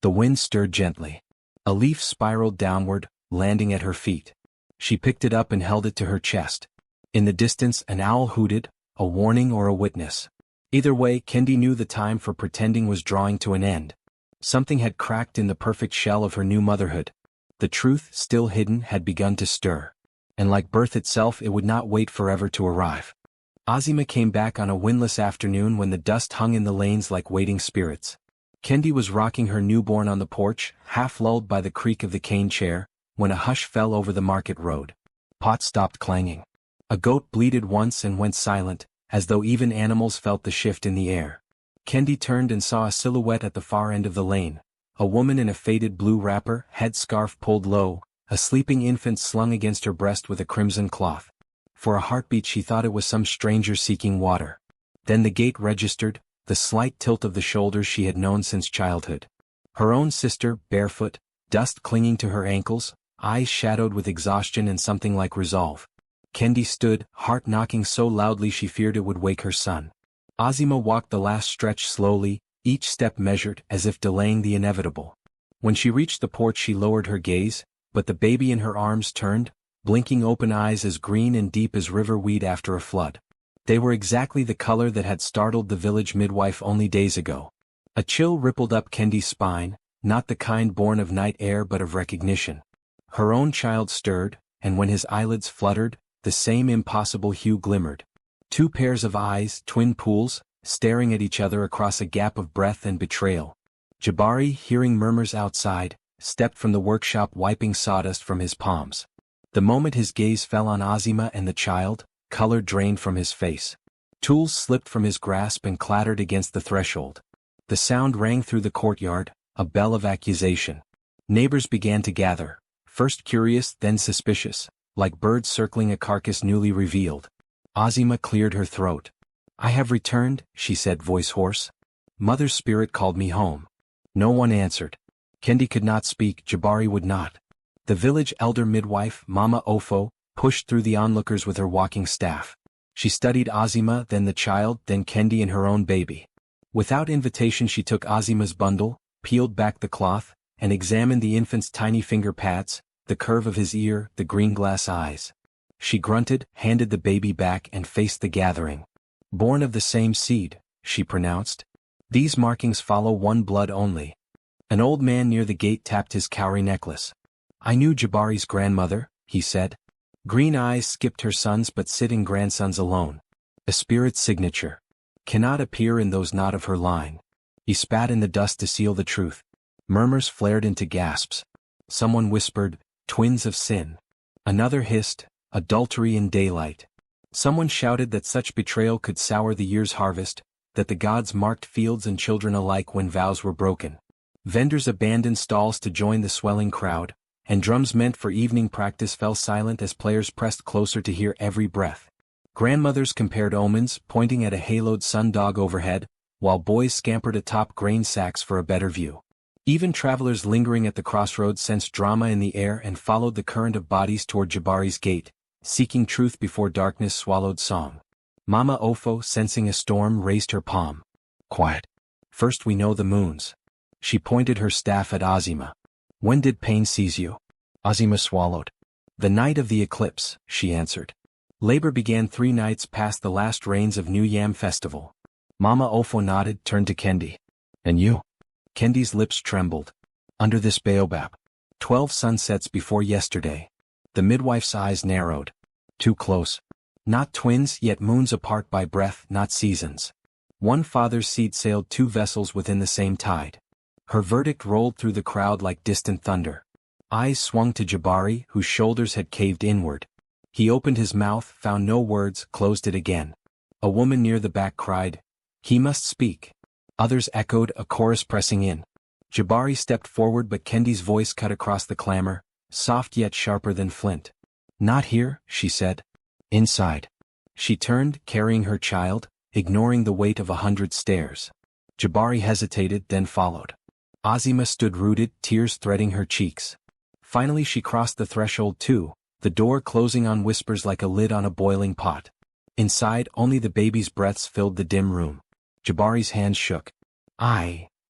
The wind stirred gently. A leaf spiraled downward, landing at her feet. She picked it up and held it to her chest. In the distance, an owl hooted, a warning or a witness. Either way, Kendi knew the time for pretending was drawing to an end. Something had cracked in the perfect shell of her new motherhood. The truth, still hidden, had begun to stir. And like birth itself, it would not wait forever to arrive. Azima came back on a windless afternoon when the dust hung in the lanes like waiting spirits. Kendi was rocking her newborn on the porch, half lulled by the creak of the cane chair, when a hush fell over the market road. Pots stopped clanging. A goat bleated once and went silent, as though even animals felt the shift in the air. Kendi turned and saw a silhouette at the far end of the lane. A woman in a faded blue wrapper, headscarf pulled low, a sleeping infant slung against her breast with a crimson cloth. For a heartbeat she thought it was some stranger seeking water. Then the gait registered, the slight tilt of the shoulders she had known since childhood. Her own sister, barefoot, dust clinging to her ankles, eyes shadowed with exhaustion and something like resolve. Kendi stood, heart knocking so loudly she feared it would wake her son. Azima walked the last stretch slowly, each step measured, as if delaying the inevitable. When she reached the porch she lowered her gaze, but the baby in her arms turned, blinking open eyes as green and deep as river weed after a flood. They were exactly the color that had startled the village midwife only days ago. A chill rippled up Kendi's spine, not the kind born of night air but of recognition. Her own child stirred, and when his eyelids fluttered, the same impossible hue glimmered. Two pairs of eyes, twin pools, staring at each other across a gap of breath and betrayal. Jabari, hearing murmurs outside, stepped from the workshop wiping sawdust from his palms. The moment his gaze fell on Azima and the child, color drained from his face. Tools slipped from his grasp and clattered against the threshold. The sound rang through the courtyard, a bell of accusation. Neighbors began to gather, first curious, then suspicious, like birds circling a carcass newly revealed. Azima cleared her throat. "I have returned," she said, voice hoarse. "Mother's spirit called me home." No one answered. Kendi could not speak, Jabari would not. The village elder midwife, Mama Ofo, pushed through the onlookers with her walking staff. She studied Azima, then the child, then Kendi and her own baby. Without invitation she took Azima's bundle, peeled back the cloth, and examined the infant's tiny finger pads, the curve of his ear, the green glass eyes. She grunted, handed the baby back and faced the gathering. "Born of the same seed," she pronounced. "These markings follow one blood only." An old man near the gate tapped his cowrie necklace. "I knew Jabari's grandmother," he said. Green eyes skipped her sons but sit in grandsons alone. A spirit's signature. Cannot appear in those not of her line. He spat in the dust to seal the truth. Murmurs flared into gasps. Someone whispered, "Twins of sin." Another hissed, "Adultery in daylight." Someone shouted that such betrayal could sour the year's harvest, that the gods marked fields and children alike when vows were broken. Vendors abandoned stalls to join the swelling crowd, and drums meant for evening practice fell silent as players pressed closer to hear every breath. Grandmothers compared omens, pointing at a haloed sundog overhead, while boys scampered atop grain sacks for a better view. Even travelers lingering at the crossroads sensed drama in the air and followed the current of bodies toward Jabari's gate, seeking truth before darkness swallowed song. Mama Ofo, sensing a storm, raised her palm. "Quiet. First we know the moons." She pointed her staff at Azima. "When did pain seize you?" Azima swallowed. "The night of the eclipse," she answered. "Labor began 3 nights past the last rains of New Yam Festival." Mama Ofo nodded, turned to Kendi. And you? Kendi's lips trembled. Under this baobab. 12 sunsets before yesterday. The midwife's eyes narrowed. Too close. Not twins, yet moons apart by breath, not seasons. One father's seed sailed 2 vessels within the same tide. Her verdict rolled through the crowd like distant thunder. Eyes swung to Jabari, whose shoulders had caved inward. He opened his mouth, found no words, closed it again. A woman near the back cried, "He must speak." Others echoed, a chorus pressing in. Jabari stepped forward, but Kendi's voice cut across the clamor, soft yet sharper than flint. "Not here," she said. "Inside." She turned, carrying her child, ignoring the weight of 100 stares. Jabari hesitated, then followed. Azima stood rooted, tears threading her cheeks. Finally she crossed the threshold too, the door closing on whispers like a lid on a boiling pot. Inside, only the baby's breaths filled the dim room. Jabari's hands shook.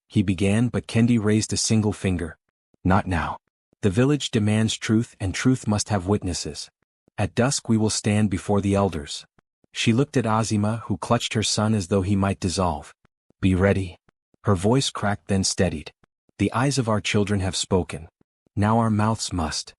He began, but Kendi raised a single finger. "Not now. The village demands truth, and truth must have witnesses. At dusk we will stand before the elders." She looked at Azima, who clutched her son as though he might dissolve. "Be ready." Her voice cracked, then steadied. "The eyes of our children have spoken. Now our mouths must."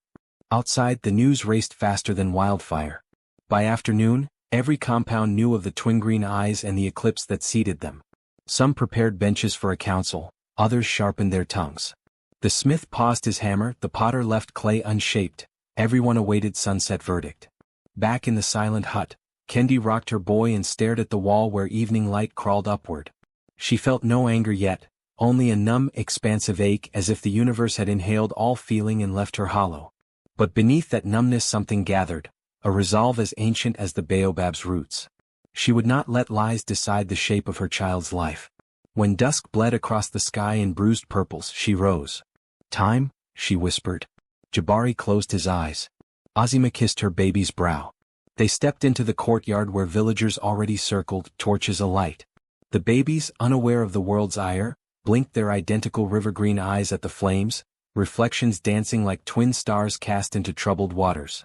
Outside, the news raced faster than wildfire. By afternoon, every compound knew of the twin-green eyes and the eclipse that seated them. Some prepared benches for a council, others sharpened their tongues. The smith paused his hammer, the potter left clay unshaped, everyone awaited sunset verdict. Back in the silent hut, Kendi rocked her boy and stared at the wall where evening light crawled upward. She felt no anger yet, only a numb, expansive ache, as if the universe had inhaled all feeling and left her hollow. But beneath that numbness something gathered, a resolve as ancient as the baobab's roots. She would not let lies decide the shape of her child's life. When dusk bled across the sky in bruised purples, she rose. "Time?" she whispered. Jabari closed his eyes. Azima kissed her baby's brow. They stepped into the courtyard where villagers already circled, torches alight. The babies, unaware of the world's ire, blinked their identical river-green eyes at the flames, reflections dancing like twin stars cast into troubled waters.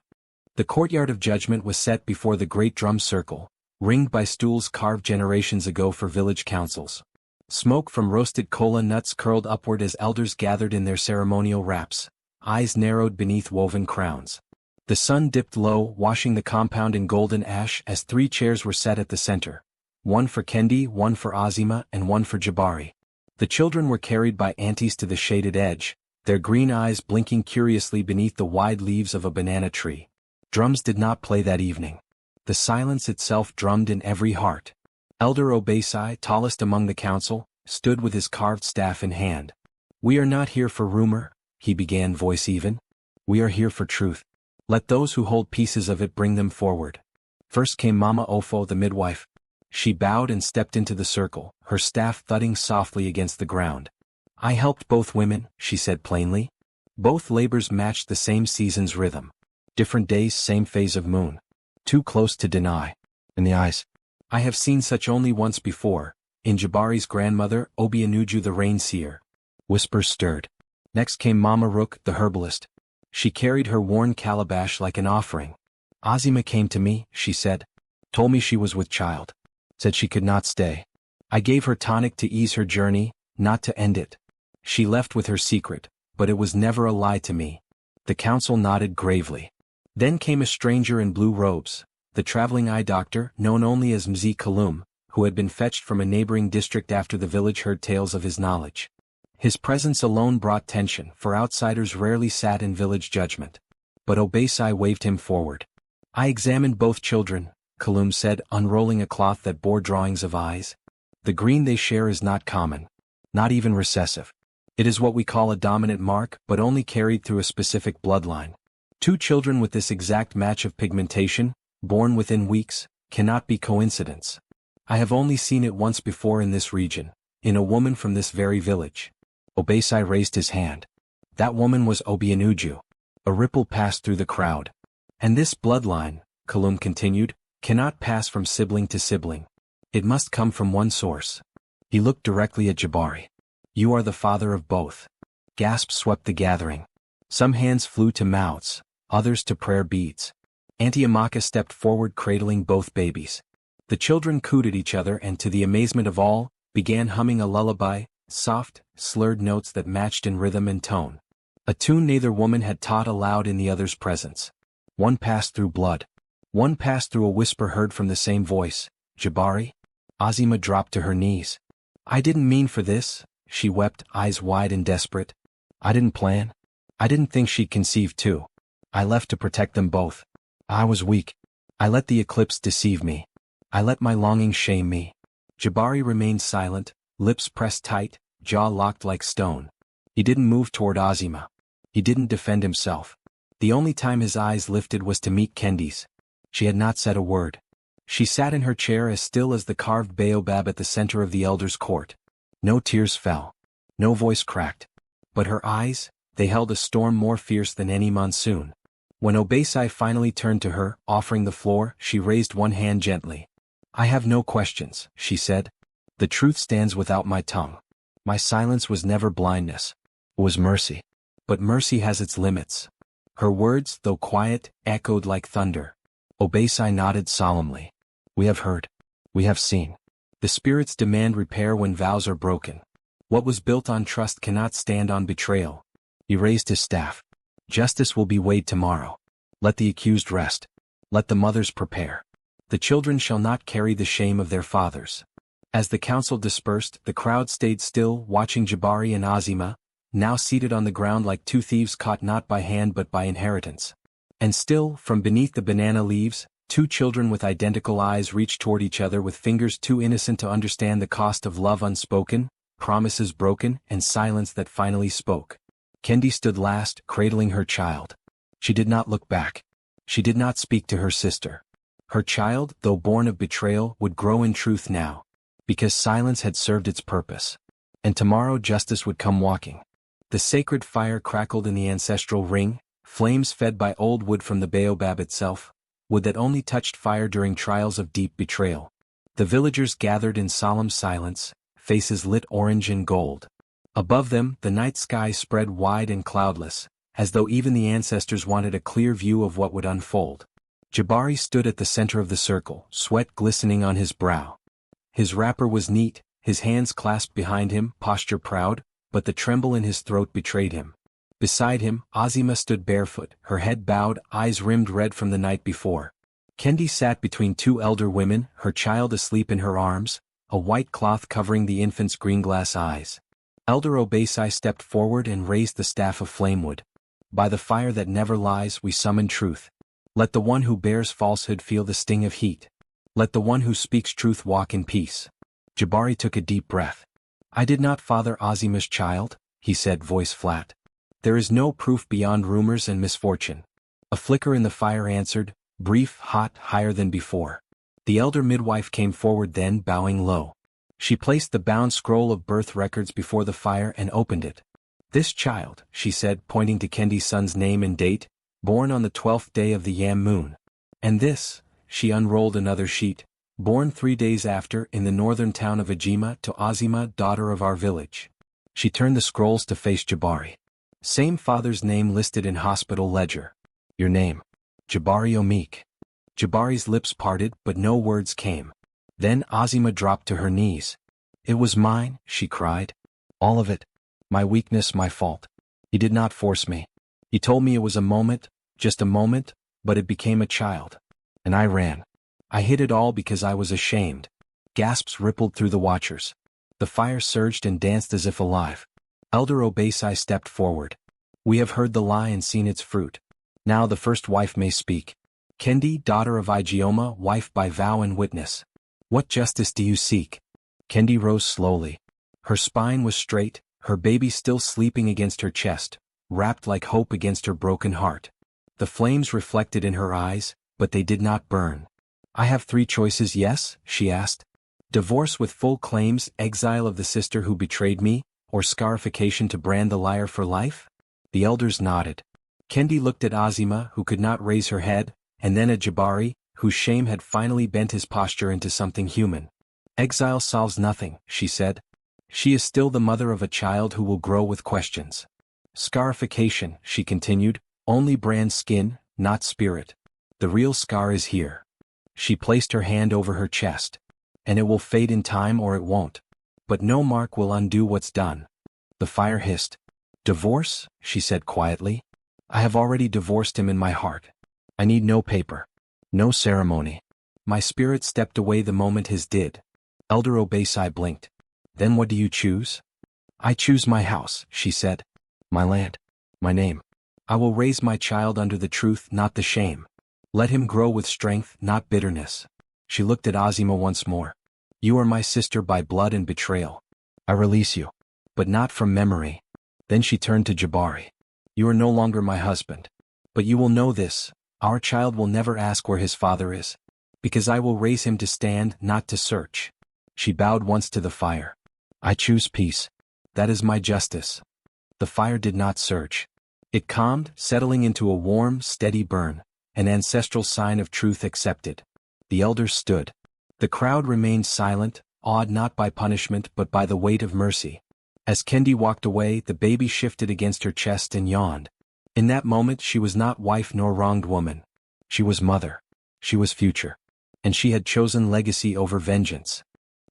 The courtyard of judgment was set before the great drum circle, ringed by stools carved generations ago for village councils. Smoke from roasted kola nuts curled upward as elders gathered in their ceremonial wraps, eyes narrowed beneath woven crowns. The sun dipped low, washing the compound in golden ash as 3 chairs were set at the center. One for Kendi, one for Azima, and one for Jabari. The children were carried by aunties to the shaded edge, their green eyes blinking curiously beneath the wide leaves of a banana tree. Drums did not play that evening. The silence itself drummed in every heart. Elder Obesai, tallest among the council, stood with his carved staff in hand. "We are not here for rumor," he began, voice even. "We are here for truth. Let those who hold pieces of it bring them forward." First came Mama Ofo, the midwife. She bowed and stepped into the circle, her staff thudding softly against the ground. "I helped both women," she said plainly. "Both labors matched the same season's rhythm. Different days, same phase of moon. Too close to deny." In the eyes. "I have seen such only once before, in Jabari's grandmother, Obianuju the rain-seer." Whispers stirred. Next came Mama Rook, the herbalist. She carried her worn calabash like an offering. "Azima came to me," she said. "Told me she was with child. Said she could not stay. I gave her tonic to ease her journey, not to end it. She left with her secret, but it was never a lie to me." The council nodded gravely. Then came a stranger in blue robes, the traveling eye doctor, known only as Mzi Kalum, who had been fetched from a neighboring district after the village heard tales of his knowledge. His presence alone brought tension, for outsiders rarely sat in village judgment. But Obesai waved him forward. "I examined both children," Kalum said, unrolling a cloth that bore drawings of eyes. "The green they share is not common. Not even recessive. It is what we call a dominant mark, but only carried through a specific bloodline. 2 children with this exact match of pigmentation, born within weeks, cannot be coincidence. I have only seen it once before in this region, in a woman from this very village." Obesai raised his hand. That woman was Obianuju. A ripple passed through the crowd. "And this bloodline," Kalum continued, "cannot pass from sibling to sibling. It must come from one source." He looked directly at Jabari. "You are the father of both." Gasps swept the gathering. Some hands flew to mouths, others to prayer beads. Auntie Amaka stepped forward cradling both babies. The children cooed at each other and, to the amazement of all, began humming a lullaby, soft, slurred notes that matched in rhythm and tone. A tune neither woman had taught aloud in the other's presence. One passed through blood. One passed through a whisper heard from the same voice. Jabari? Azima dropped to her knees. I didn't mean for this, she wept, eyes wide and desperate. I didn't plan. I didn't think she'd conceive too. I left to protect them both. I was weak. I let the eclipse deceive me. I let my longing shame me. Jabari remained silent, lips pressed tight, jaw locked like stone. He didn't move toward Azima. He didn't defend himself. The only time his eyes lifted was to meet Kendi's. She had not said a word. She sat in her chair as still as the carved baobab at the center of the elder's court. No tears fell. No voice cracked. But her eyes, they held a storm more fierce than any monsoon. When Obesai finally turned to her, offering the floor, she raised one hand gently. I have no questions, she said. The truth stands without my tongue. My silence was never blindness. It was mercy. But mercy has its limits. Her words, though quiet, echoed like thunder. Obesai nodded solemnly. We have heard. We have seen. The spirits demand repair when vows are broken. What was built on trust cannot stand on betrayal. He raised his staff. Justice will be weighed tomorrow. Let the accused rest. Let the mothers prepare. The children shall not carry the shame of their fathers. As the council dispersed, the crowd stayed still, watching Jabari and Azima, now seated on the ground like two thieves caught not by hand but by inheritance. And still, from beneath the banana leaves, two children with identical eyes reached toward each other with fingers too innocent to understand the cost of love unspoken, promises broken, and silence that finally spoke. Kendi stood last, cradling her child. She did not look back. She did not speak to her sister. Her child, though born of betrayal, would grow in truth now. Because silence had served its purpose. And tomorrow justice would come walking. The sacred fire crackled in the ancestral ring, flames fed by old wood from the baobab itself, wood that only touched fire during trials of deep betrayal. The villagers gathered in solemn silence, faces lit orange and gold. Above them, the night sky spread wide and cloudless, as though even the ancestors wanted a clear view of what would unfold. Jabari stood at the center of the circle, sweat glistening on his brow. His wrapper was neat, his hands clasped behind him, posture proud, but the tremble in his throat betrayed him. Beside him, Azima stood barefoot, her head bowed, eyes rimmed red from the night before. Kendi sat between two elder women, her child asleep in her arms, a white cloth covering the infant's green-glass eyes. Elder Obesai stepped forward and raised the staff of flamewood. By the fire that never lies, we summon truth. Let the one who bears falsehood feel the sting of heat. Let the one who speaks truth walk in peace. Jabari took a deep breath. I did not father Azima's child, he said, voice flat. There is no proof beyond rumors and misfortune. A flicker in the fire answered, brief, hot, higher than before. The elder midwife came forward then, bowing low. She placed the bound scroll of birth records before the fire and opened it. This child, she said, pointing to Kendi's son's name and date, born on the 12th day of the yam moon. And this, she unrolled another sheet, born 3 days after in the northern town of Ajima to Azima, daughter of our village. She turned the scrolls to face Jabari. Same father's name listed in hospital ledger. Your name. Jabari Omik. Jabari's lips parted but no words came. Then Azima dropped to her knees. It was mine, she cried. All of it. My weakness, my fault. He did not force me. He told me it was a moment, just a moment, but it became a child. And I ran. I hid it all because I was ashamed. Gasps rippled through the watchers. The fire surged and danced as if alive. Elder Obesai stepped forward. We have heard the lie and seen its fruit. Now the first wife may speak. Kendi, daughter of Igioma, wife by vow and witness. What justice do you seek? Kendi rose slowly. Her spine was straight, her baby still sleeping against her chest, wrapped like hope against her broken heart. The flames reflected in her eyes, but they did not burn. I have 3 choices, yes, she asked. Divorce with full claims, exile of the sister who betrayed me, or scarification to brand the liar for life? The elders nodded. Kendi looked at Azima, who could not raise her head, and then at Jabari, whose shame had finally bent his posture into something human. Exile solves nothing, she said. She is still the mother of a child who will grow with questions. Scarification, she continued, only brands skin, not spirit. The real scar is here. She placed her hand over her chest. And it will fade in time or it won't. But no mark will undo what's done. The fire hissed. Divorce? She said quietly. I have already divorced him in my heart. I need no paper. No ceremony. My spirit stepped away the moment his did. Elder Obasai blinked. Then what do you choose? I choose my house, she said. My land. My name. I will raise my child under the truth, not the shame. Let him grow with strength, not bitterness. She looked at Azima once more. You are my sister by blood and betrayal. I release you. But not from memory. Then she turned to Jabari. You are no longer my husband. But you will know this, our child will never ask where his father is. Because I will raise him to stand, not to search. She bowed once to the fire. I choose peace. That is my justice. The fire did not surge. It calmed, settling into a warm, steady burn, an ancestral sign of truth accepted. The elders stood. The crowd remained silent, awed not by punishment but by the weight of mercy. As Kendi walked away, the baby shifted against her chest and yawned. In that moment she was not wife nor wronged woman. She was mother. She was future. And she had chosen legacy over vengeance.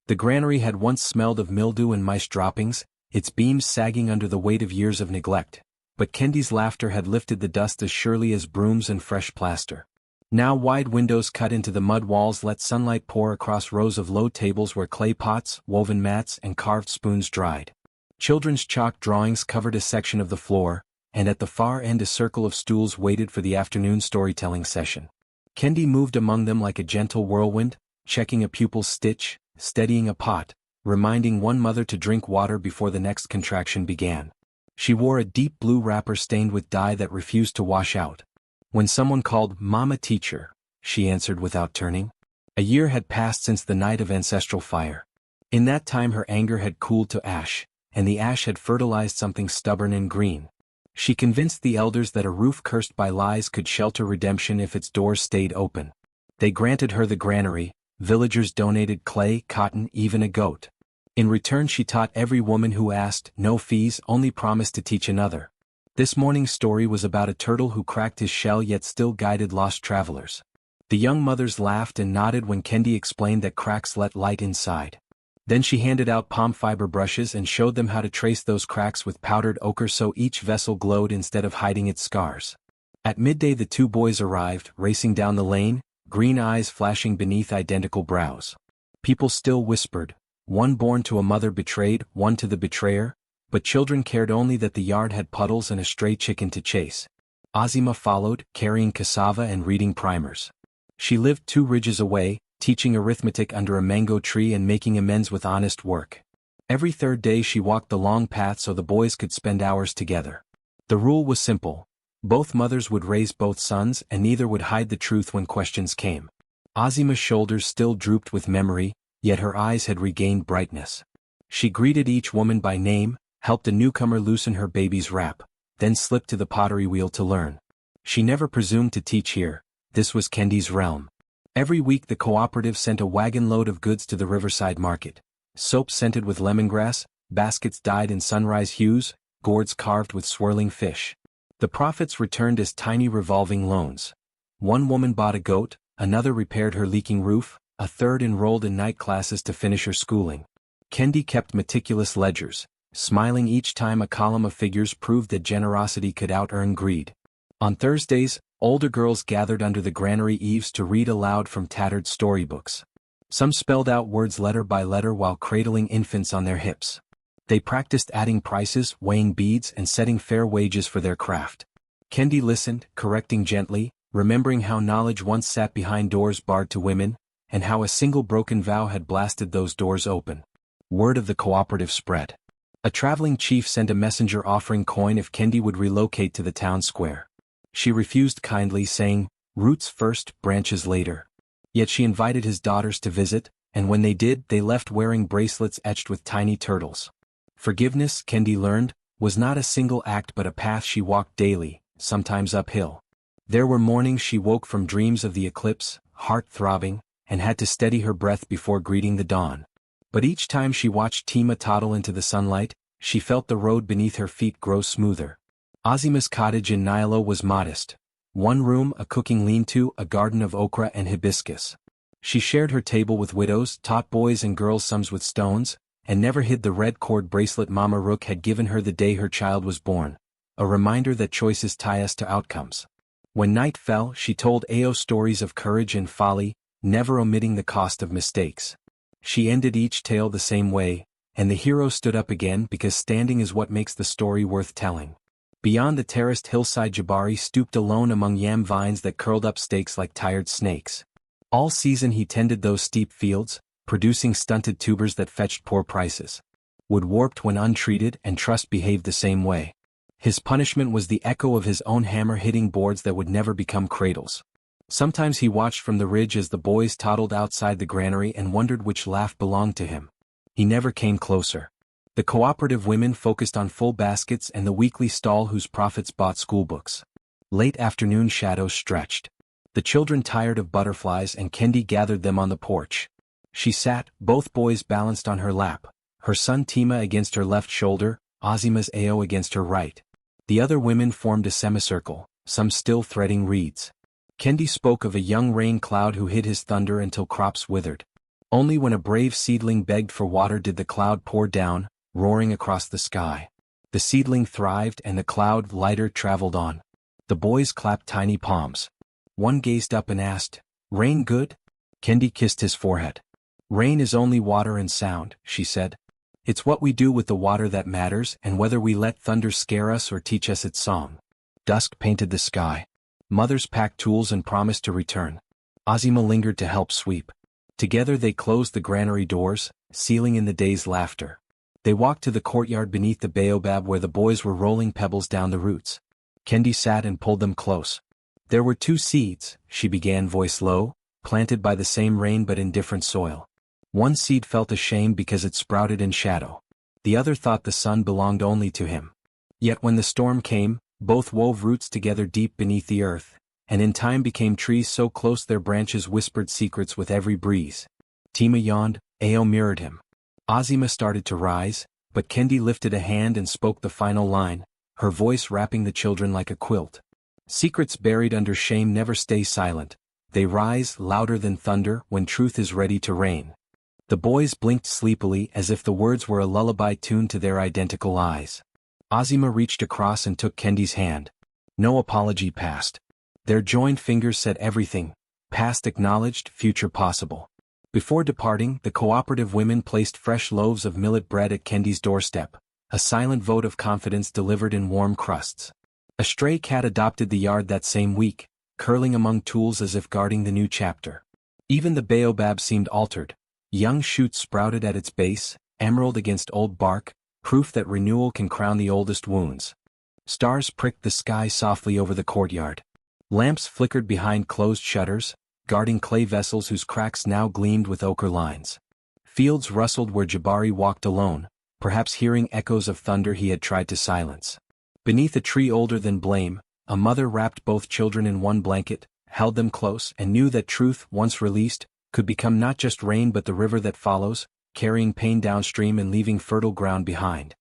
The granary had once smelled of mildew and mice droppings, its beams sagging under the weight of years of neglect. But Kendi's laughter had lifted the dust as surely as brooms and fresh plaster. Now wide windows cut into the mud walls let sunlight pour across rows of low tables where clay pots, woven mats, and carved spoons dried. Children's chalk drawings covered a section of the floor, and at the far end a circle of stools waited for the afternoon storytelling session. Kendi moved among them like a gentle whirlwind, checking a pupil's stitch, steadying a pot, reminding one mother to drink water before the next contraction began. She wore a deep blue wrapper stained with dye that refused to wash out. When someone called Mama Teacher, she answered without turning. A year had passed since the night of ancestral fire. In that time her anger had cooled to ash, and the ash had fertilized something stubborn and green. She convinced the elders that a roof cursed by lies could shelter redemption if its doors stayed open. They granted her the granary, villagers donated clay, cotton, even a goat. In return she taught every woman who asked, no fees, only promised to teach another. This morning's story was about a turtle who cracked his shell yet still guided lost travelers. The young mothers laughed and nodded when Kendi explained that cracks let light inside. Then she handed out palm fiber brushes and showed them how to trace those cracks with powdered ochre so each vessel glowed instead of hiding its scars. At midday the two boys arrived, racing down the lane, green eyes flashing beneath identical brows. People still whispered, one born to a mother betrayed, one to the betrayer, but children cared only that the yard had puddles and a stray chicken to chase. Azima followed, carrying cassava and reading primers. She lived 2 ridges away, teaching arithmetic under a mango tree and making amends with honest work. Every third day she walked the long path so the boys could spend hours together. The rule was simple. Both mothers would raise both sons and neither would hide the truth when questions came. Azima's shoulders still drooped with memory, yet her eyes had regained brightness. She greeted each woman by name, helped a newcomer loosen her baby's wrap, then slipped to the pottery wheel to learn. She never presumed to teach here. This was Kendi's realm. Every week the cooperative sent a wagon load of goods to the riverside market. Soap scented with lemongrass, baskets dyed in sunrise hues, gourds carved with swirling fish. The profits returned as tiny revolving loans. One woman bought a goat, another repaired her leaking roof, a third enrolled in night classes to finish her schooling. Kendi kept meticulous ledgers, smiling each time a column of figures proved that generosity could out-earn greed. On Thursdays, older girls gathered under the granary eaves to read aloud from tattered storybooks. Some spelled out words letter by letter while cradling infants on their hips. They practiced adding prices, weighing beads, and setting fair wages for their craft. Kendi listened, correcting gently, remembering how knowledge once sat behind doors barred to women, and how a single broken vow had blasted those doors open. Word of the cooperative spread. A traveling chief sent a messenger offering coin if Kendi would relocate to the town square. She refused kindly, saying, "Roots first, branches later." Yet she invited his daughters to visit, and when they did, they left wearing bracelets etched with tiny turtles. Forgiveness, Kendi learned, was not a single act but a path she walked daily, sometimes uphill. There were mornings she woke from dreams of the eclipse, heart throbbing, and had to steady her breath before greeting the dawn. But each time she watched Tima toddle into the sunlight, she felt the road beneath her feet grow smoother. Azima's cottage in Nilo was modest. 1 room, a cooking lean-to, a garden of okra and hibiscus. She shared her table with widows, taught boys and girls sums with stones, and never hid the red cord bracelet Mama Rook had given her the day her child was born, a reminder that choices tie us to outcomes. When night fell, she told Ao stories of courage and folly, never omitting the cost of mistakes. She ended each tale the same way, and the hero stood up again because standing is what makes the story worth telling. Beyond the terraced hillside, Jabari stooped alone among yam vines that curled up stakes like tired snakes. All season he tended those steep fields, producing stunted tubers that fetched poor prices. Wood warped when untreated, and trust behaved the same way. His punishment was the echo of his own hammer hitting boards that would never become cradles. Sometimes he watched from the ridge as the boys toddled outside the granary and wondered which laugh belonged to him. He never came closer. The cooperative women focused on full baskets and the weekly stall whose profits bought schoolbooks. Late afternoon shadows stretched. The children tired of butterflies and Kendi gathered them on the porch. She sat, both boys balanced on her lap, her son Tima against her left shoulder, Azima's Ao against her right. The other women formed a semicircle, some still threading reeds. Kendi spoke of a young rain cloud who hid his thunder until crops withered. Only when a brave seedling begged for water did the cloud pour down, roaring across the sky. The seedling thrived and the cloud, lighter, traveled on. The boys clapped tiny palms. One gazed up and asked, "Rain good?" Kendi kissed his forehead. "Rain is only water and sound," she said. "It's what we do with the water that matters, and whether we let thunder scare us or teach us its song." Dusk painted the sky. Mothers packed tools and promised to return. Azima lingered to help sweep. Together they closed the granary doors, sealing in the day's laughter. They walked to the courtyard beneath the baobab where the boys were rolling pebbles down the roots. Kendi sat and pulled them close. "There were 2 seeds," she began, voice low, "planted by the same rain but in different soil. One seed felt ashamed because it sprouted in shadow. The other thought the sun belonged only to him. Yet when the storm came, both wove roots together deep beneath the earth, and in time became trees so close their branches whispered secrets with every breeze." Tima yawned, Ao mirrored him. Azima started to rise, but Kendi lifted a hand and spoke the final line, her voice wrapping the children like a quilt. "Secrets buried under shame never stay silent. They rise, louder than thunder, when truth is ready to reign." The boys blinked sleepily as if the words were a lullaby tuned to their identical eyes. Azima reached across and took Kendi's hand. No apology passed. Their joined fingers said everything, past acknowledged, future possible. Before departing, the cooperative women placed fresh loaves of millet bread at Kendi's doorstep, a silent vote of confidence delivered in warm crusts. A stray cat adopted the yard that same week, curling among tools as if guarding the new chapter. Even the baobab seemed altered. Young shoots sprouted at its base, emerald against old bark, proof that renewal can crown the oldest wounds. Stars pricked the sky softly over the courtyard. Lamps flickered behind closed shutters, guarding clay vessels whose cracks now gleamed with ochre lines. Fields rustled where Jabari walked alone, perhaps hearing echoes of thunder he had tried to silence. Beneath a tree older than blame, a mother wrapped both children in one blanket, held them close, and knew that truth, once released, could become not just rain but the river that follows, carrying pain downstream and leaving fertile ground behind.